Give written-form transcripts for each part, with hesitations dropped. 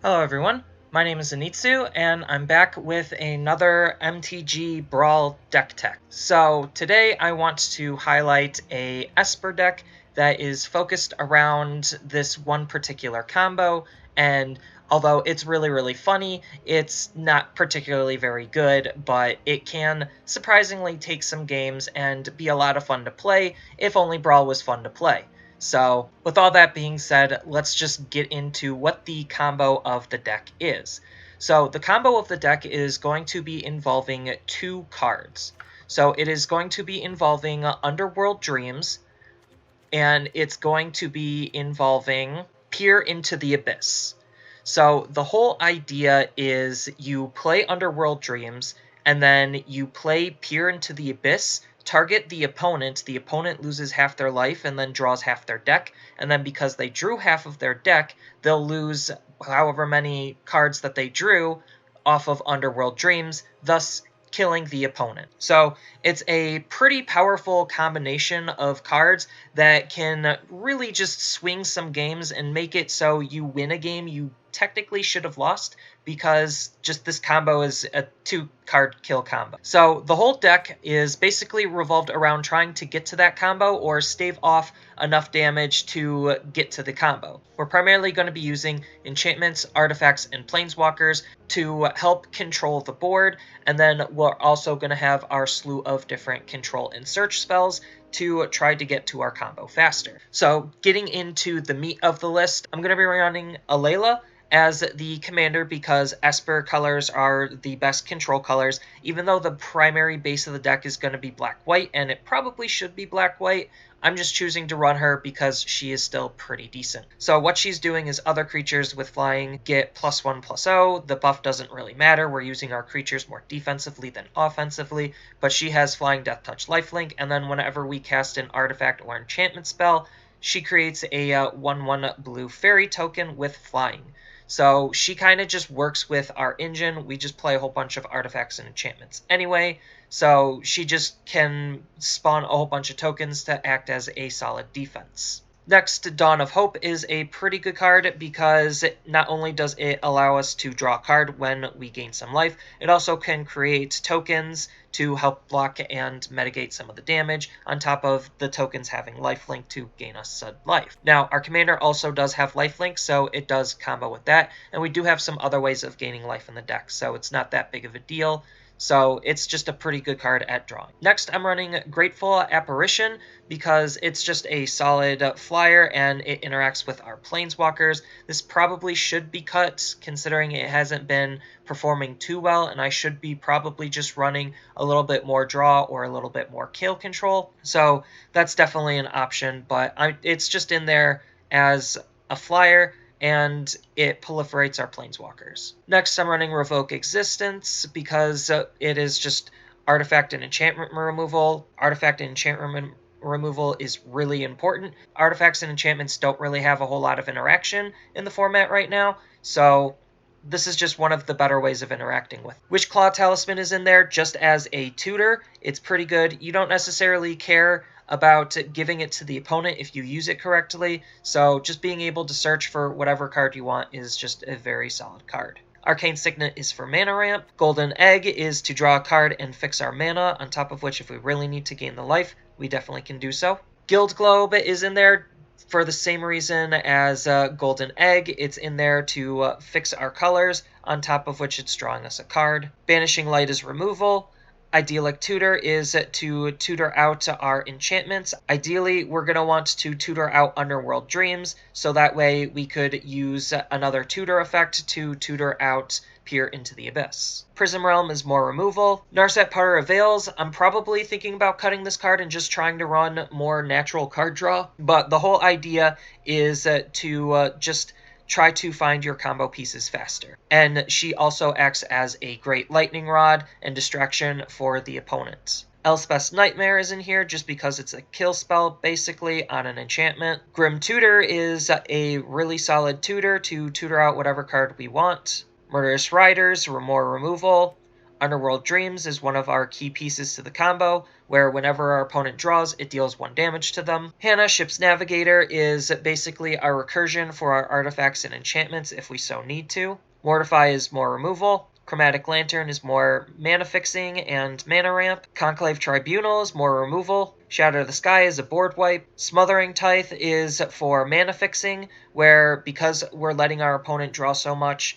Hello everyone, my name is Anitsu, and I'm back with another MTG Brawl deck tech. So today I want to highlight a Esper deck that is focused around this one particular combo, and although it's really funny, it's not particularly very good, but it can surprisingly take some games and be a lot of fun to play if only Brawl was fun to play. So, with all that being said, let's just get into what the combo of the deck is. So, the combo of the deck is going to be involving two cards. So, it is going to be involving Underworld Dreams, and it's going to be involving Peer into the Abyss. So, the whole idea is you play Underworld Dreams, and then you play Peer into the Abyss, target the opponent loses half their life and then draws half their deck, and then because they drew half of their deck, they'll lose however many cards that they drew off of Underworld Dreams, thus killing the opponent. So it's a pretty powerful combination of cards that can really just swing some games and make it so you win a game you technically should have lost, because just this combo is a 2-card kill combo. So the whole deck is basically revolved around trying to get to that combo or stave off enough damage to get to the combo. We're primarily going to be using enchantments, artifacts, and planeswalkers to help control the board, and then we're also going to have our slew of different control and search spells to try to get to our combo faster. So getting into the meat of the list, I'm going to be running Alela as the commander because Esper colors are the best control colors, even though the primary base of the deck is going to be black-white, and it probably should be black-white. I'm just choosing to run her because she is still pretty decent. So what she's doing is other creatures with flying get +1/+0. The buff doesn't really matter. We're using our creatures more defensively than offensively, but she has flying, death touch, lifelink, and then whenever we cast an artifact or enchantment spell, she creates a 1/1 blue fairy token with flying. So she kind of just works with our engine. We just play a whole bunch of artifacts and enchantments anyway, so she just can spawn a whole bunch of tokens to act as a solid defense. Next, Dawn of Hope is a pretty good card because not only does it allow us to draw a card when we gain some life, it also can create tokens to help block and mitigate some of the damage, on top of the tokens having lifelink to gain us said life. Now, our commander also does have lifelink, so it does combo with that, and we do have some other ways of gaining life in the deck, so it's not that big of a deal. So it's just a pretty good card at drawing. Next, I'm running Grateful Apparition because it's just a solid flyer and it interacts with our planeswalkers. This probably should be cut considering it hasn't been performing too well, and I should be probably just running a little bit more draw or a little bit more kill control. So that's definitely an option, but it's just in there as a flyer, and it proliferates our planeswalkers. Next, I'm running Revoke Existence because it is just artifact and enchantment removal. Artifact and enchantment removal is really important. Artifacts and enchantments don't really have a whole lot of interaction in the format right now, so this is just one of the better ways of interacting with. Wishclaw Talisman is in there just as a tutor. It's pretty good. You don't necessarily care about giving it to the opponent if you use it correctly, so just being able to search for whatever card you want is just a very solid card. Arcane Signet is for mana ramp. Golden Egg is to draw a card and fix our mana, on top of which if we really need to gain the life, we definitely can do so. Guild Globe is in there for the same reason as Golden Egg. It's in there to fix our colors, on top of which it's drawing us a card. Banishing Light is removal. Idyllic Tutor is to tutor out our enchantments. Ideally, we're going to want to tutor out Underworld Dreams, so that way we could use another tutor effect to tutor out Peer into the Abyss. Prism Realm is more removal. Narset Power of Veils, I'm probably thinking about cutting this card and just trying to run more natural card draw, but the whole idea is to just try to find your combo pieces faster. And she also acts as a great lightning rod and distraction for the opponent. Elspeth's Nightmare is in here just because it's a kill spell, basically, on an enchantment. Grim Tutor is a really solid tutor to tutor out whatever card we want. Murderous Riders, more removal. Underworld Dreams is one of our key pieces to the combo, where whenever our opponent draws, it deals 1 damage to them. Hannah, Ship's Navigator, is basically our recursion for our artifacts and enchantments if we so need to. Mortify is more removal. Chromatic Lantern is more mana fixing and mana ramp. Conclave Tribunal is more removal. Shatter the Sky is a board wipe. Smothering Tithe is for mana fixing, where because we're letting our opponent draw so much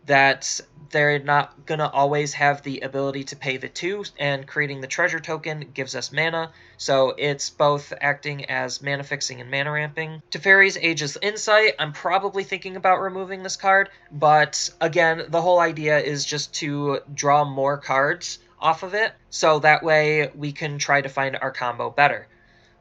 that they're not going to always have the ability to pay the 2, and creating the treasure token gives us mana, so it's both acting as mana fixing and mana ramping. Teferi's Ageless Insight, I'm probably thinking about removing this card, but again, the whole idea is just to draw more cards off of it, so that way we can try to find our combo better.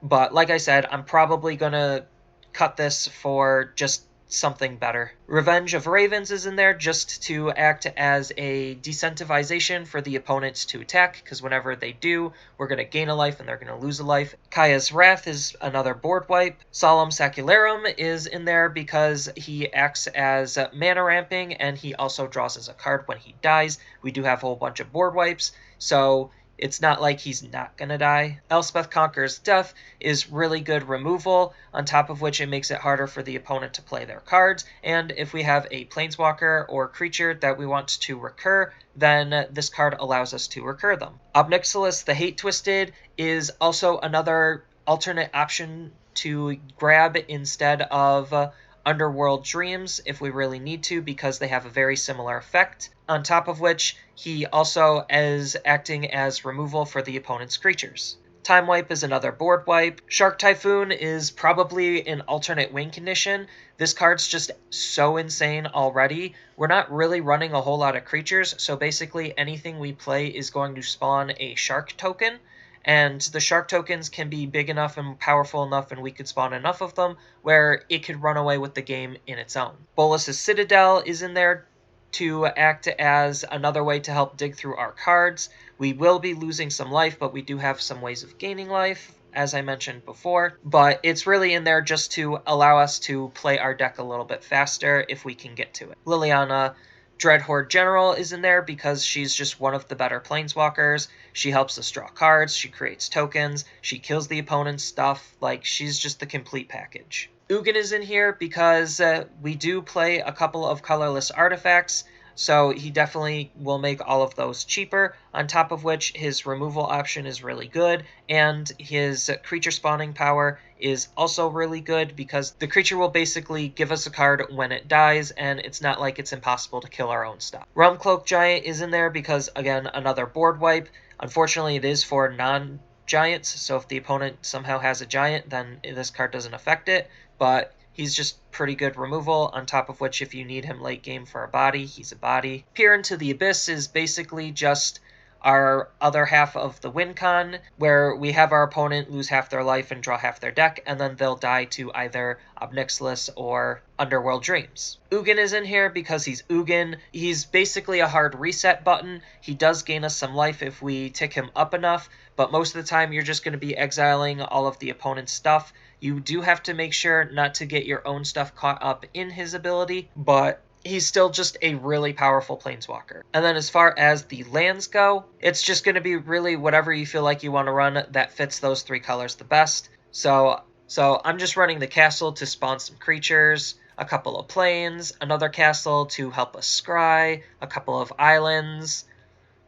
But like I said, I'm probably going to cut this for just something better. Revenge of Ravens is in there just to act as a decentivization for the opponents to attack, because whenever they do, we're going to gain a life and they're going to lose a life. Kaya's Wrath is another board wipe. Solemn Sacularum is in there because he acts as mana ramping, and he also draws as a card when he dies. We do have a whole bunch of board wipes, so it's not like he's not going to die. Elspeth Conquers Death is really good removal, on top of which it makes it harder for the opponent to play their cards, and if we have a planeswalker or creature that we want to recur, then this card allows us to recur them. Nixilis the Hate Twisted is also another alternate option to grab instead of Underworld Dreams if we really need to, because they have a very similar effect. On top of which, he also is acting as removal for the opponent's creatures. Time Wipe is another board wipe. Shark Typhoon is probably an alternate win condition. This card's just so insane already. We're not really running a whole lot of creatures, so basically anything we play is going to spawn a shark token. And the shark tokens can be big enough and powerful enough, and we could spawn enough of them where it could run away with the game in its own. Bolus's Citadel is in there to act as another way to help dig through our cards. We will be losing some life, but we do have some ways of gaining life, as I mentioned before. But it's really in there just to allow us to play our deck a little bit faster if we can get to it. Liliana Dreadhorde General is in there because she's just one of the better planeswalkers. She helps us draw cards, she creates tokens, she kills the opponent's stuff, like she's just the complete package. Ugin is in here because we do play a couple of colorless artifacts, so he definitely will make all of those cheaper, on top of which his removal option is really good, and his creature spawning power is also really good because the creature will basically give us a card when it dies, and it's not like it's impossible to kill our own stuff. Realmcloak Giant is in there because, again, another board wipe. Unfortunately, it is for non-giants, so if the opponent somehow has a giant, then this card doesn't affect it, but he's just pretty good removal, on top of which if you need him late game for a body, he's a body. Peer into the Abyss is basically just our other half of the win con, where we have our opponent lose half their life and draw half their deck, and then they'll die to either Nixilis or Underworld Dreams. Ugin is in here because he's Ugin. He's basically a hard reset button. He does gain us some life if we tick him up enough, but most of the time you're just going to be exiling all of the opponent's stuff. You do have to make sure not to get your own stuff caught up in his ability, but he's still just a really powerful planeswalker. And then as far as the lands go, it's just going to be really whatever you feel like you want to run that fits those 3 colors the best. So I'm just running the castle to spawn some creatures, a couple of plains, another castle to help us scry, a couple of islands,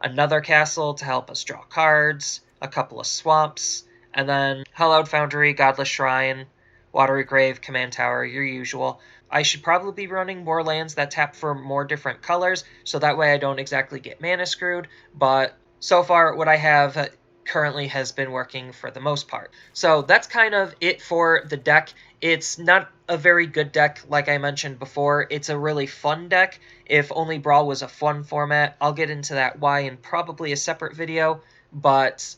another castle to help us draw cards, a couple of swamps, and then Hallowed Foundry, Godless Shrine, Watery Grave, Command Tower, your usual. I should probably be running more lands that tap for more different colors, so that way I don't exactly get mana screwed, but so far what I have currently has been working for the most part. So that's kind of it for the deck. It's not a very good deck, like I mentioned before. It's a really fun deck. If only Brawl was a fun format, I'll get into that why in probably a separate video, but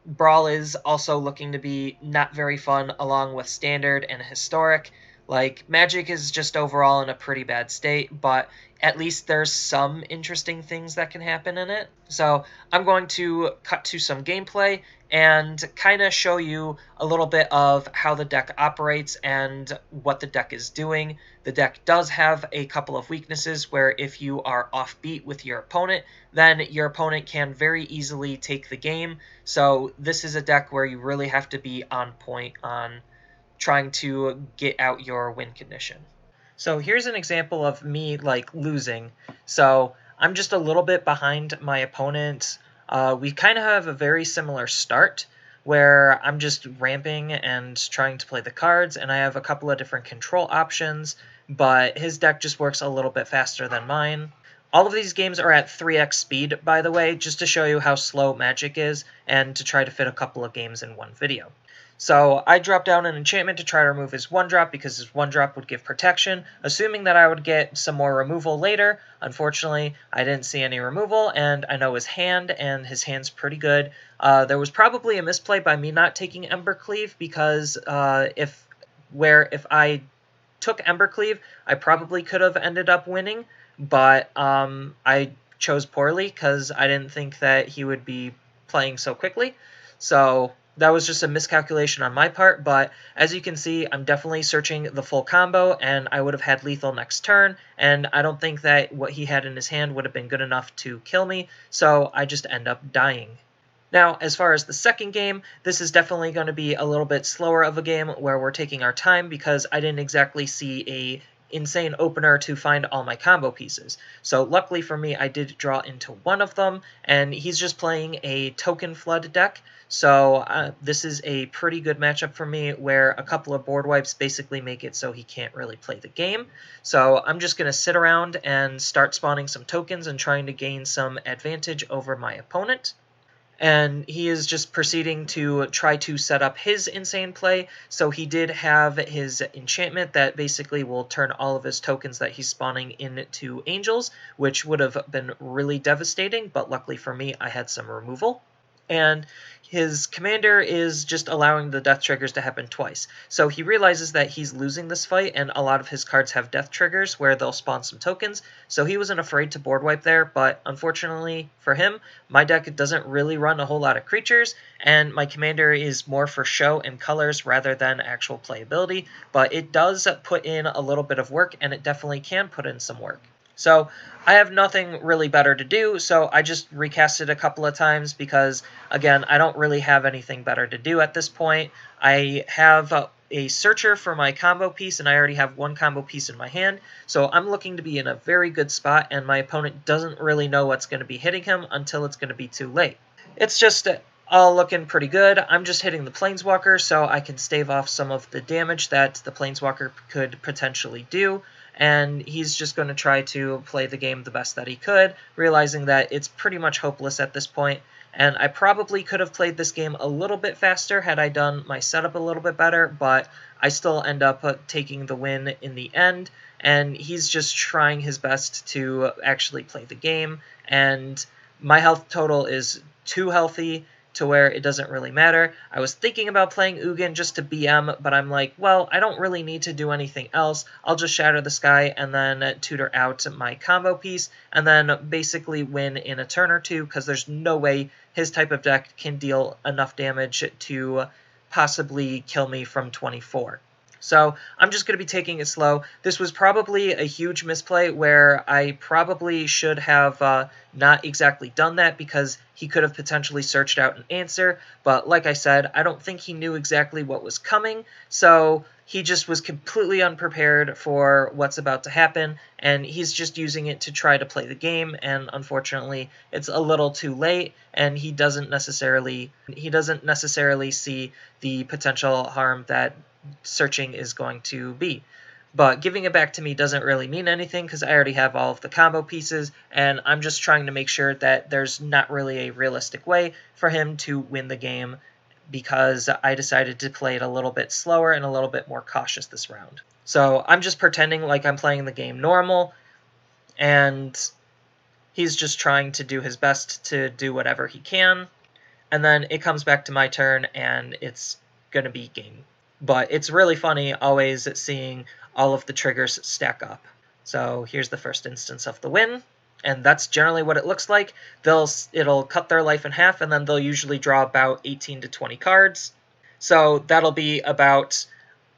Brawl is also looking to be not very fun along with Standard and Historic. Like, Magic is just overall in a pretty bad state, but at least there's some interesting things that can happen in it. So I'm going to cut to some gameplay and kind of show you a little bit of how the deck operates and what the deck is doing. The deck does have a couple of weaknesses where if you are offbeat with your opponent, then your opponent can very easily take the game. So this is a deck where you really have to be on point on trying to get out your win condition. So here's an example of me like losing. So I'm just a little bit behind my opponent. We kind of have a very similar start where I'm just ramping and trying to play the cards, and I have a couple of different control options, but his deck just works a little bit faster than mine. All of these games are at 3x speed, by the way, just to show you how slow Magic is and to try to fit a couple of games in one video. So I dropped down an enchantment to try to remove his 1-drop because his 1-drop would give protection, assuming that I would get some more removal later. Unfortunately, I didn't see any removal, and I know his hand, and his hand's pretty good. There was probably a misplay by me not taking Embercleave because if I took Embercleave, I probably could have ended up winning, but I chose poorly because I didn't think that he would be playing so quickly. So that was just a miscalculation on my part, but as you can see, I'm definitely searching the full combo, and I would have had lethal next turn, and I don't think that what he had in his hand would have been good enough to kill me, so I just end up dying. Now, as far as the second game, this is definitely going to be a little bit slower of a game where we're taking our time because I didn't exactly see a insane opener to find all my combo pieces. So luckily for me, I did draw into one of them, and he's just playing a token flood deck. So this is a pretty good matchup for me where a couple of board wipes basically make it so he can't really play the game. So I'm just going to sit around and start spawning some tokens and trying to gain some advantage over my opponent. And he is just proceeding to try to set up his insane play. So he did have his enchantment that basically will turn all of his tokens that he's spawning into angels, which would have been really devastating, but luckily for me, I had some removal. And his commander is just allowing the death triggers to happen twice. So he realizes that he's losing this fight, and a lot of his cards have death triggers where they'll spawn some tokens. So he wasn't afraid to board wipe there, but unfortunately for him, my deck doesn't really run a whole lot of creatures, and my commander is more for show and colors rather than actual playability. But it does put in a little bit of work, and it definitely can put in some work. So I have nothing really better to do, so I just recast it a couple of times because, again, I don't really have anything better to do at this point. I have a searcher for my combo piece, and I already have one combo piece in my hand, so I'm looking to be in a very good spot, and my opponent doesn't really know what's going to be hitting him until it's going to be too late. It's just all looking pretty good. I'm just hitting the Planeswalker so I can stave off some of the damage that the Planeswalker could potentially do. And he's just going to try to play the game the best that he could, realizing that it's pretty much hopeless at this point. And I probably could have played this game a little bit faster had I done my setup a little bit better, but I still end up taking the win in the end. And he's just trying his best to actually play the game. And my health total is too healthy to where it doesn't really matter. I was thinking about playing Ugin just to BM, but I'm like, well, I don't really need to do anything else. I'll just Shatter the Sky and then tutor out my combo piece, and then basically win in a turn or two, because there's no way his type of deck can deal enough damage to possibly kill me from 24. So I'm just going to be taking it slow. This was probably a huge misplay where I probably should have not exactly done that because he could have potentially searched out an answer. But like I said, I don't think he knew exactly what was coming. So he just was completely unprepared for what's about to happen. And he's just using it to try to play the game. And unfortunately, it's a little too late. And he doesn't necessarily see the potential harm that searching is going to be. But giving it back to me doesn't really mean anything because I already have all of the combo pieces, and I'm just trying to make sure that there's not really a realistic way for him to win the game because I decided to play it a little bit slower and a little bit more cautious this round. So I'm just pretending like I'm playing the game normal, and he's just trying to do his best to do whatever he can, and then it comes back to my turn, and it's going to be game. but it's really funny always seeing all of the triggers stack up. So here's the first instance of the win, and that's generally what it looks like. It'll cut their life in half, and then they'll usually draw about 18 to 20 cards. So that'll be about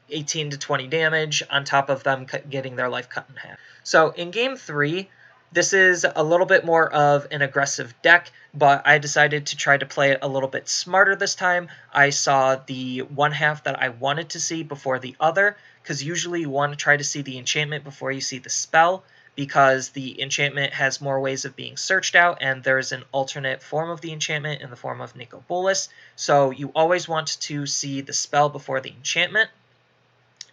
18 to 20 damage on top of them getting their life cut in half. So in game 3, this is a little bit more of an aggressive deck, but I decided to try to play it a little bit smarter this time. I saw the one half that I wanted to see before the other, because usually you want to try to see the enchantment before you see the spell, because the enchantment has more ways of being searched out, and there's an alternate form of the enchantment in the form of Nico Bolas. So you always want to see the spell before the enchantment.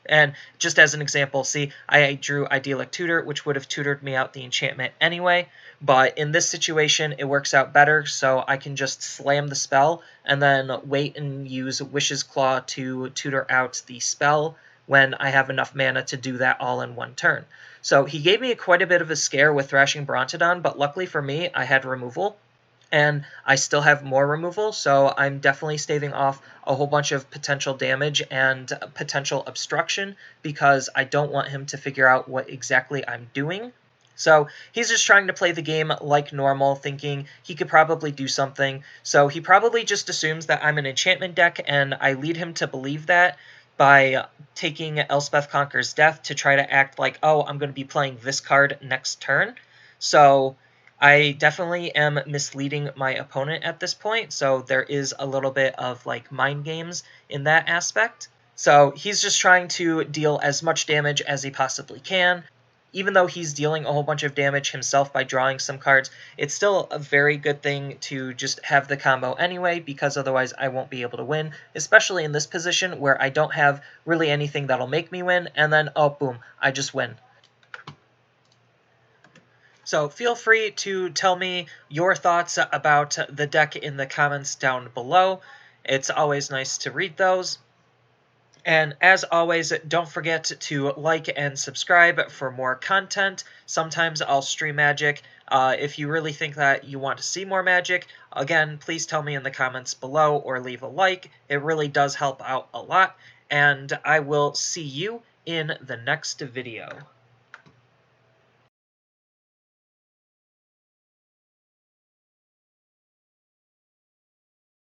And just as an example, see, I drew Idyllic Tutor, which would have tutored me out the enchantment anyway, but in this situation, it works out better, so I can just slam the spell, and then wait and use Wish's Claw to tutor out the spell when I have enough mana to do that all in one turn. So he gave me quite a bit of a scare with Thrashing Brontodon, but luckily for me, I had removal. And I still have more removal, so I'm definitely staving off a whole bunch of potential damage and potential obstruction because I don't want him to figure out what exactly I'm doing. So he's just trying to play the game like normal, thinking he could probably do something. So he probably just assumes that I'm an enchantment deck, and I lead him to believe that by taking Elspeth Conquers Death to try to act like, oh, I'm going to be playing this card next turn. So I definitely am misleading my opponent at this point, so there is a little bit of like mind games in that aspect. So he's just trying to deal as much damage as he possibly can. Even though he's dealing a whole bunch of damage himself by drawing some cards, it's still a very good thing to just have the combo anyway, because otherwise I won't be able to win, especially in this position where I don't have really anything that'll make me win, and then, oh, boom, I just win. So feel free to tell me your thoughts about the deck in the comments down below. It's always nice to read those. And as always, don't forget to like and subscribe for more content. Sometimes I'll stream Magic. If you really think that you want to see more Magic, again, please tell me in the comments below or leave a like. It really does help out a lot. And I will see you in the next video.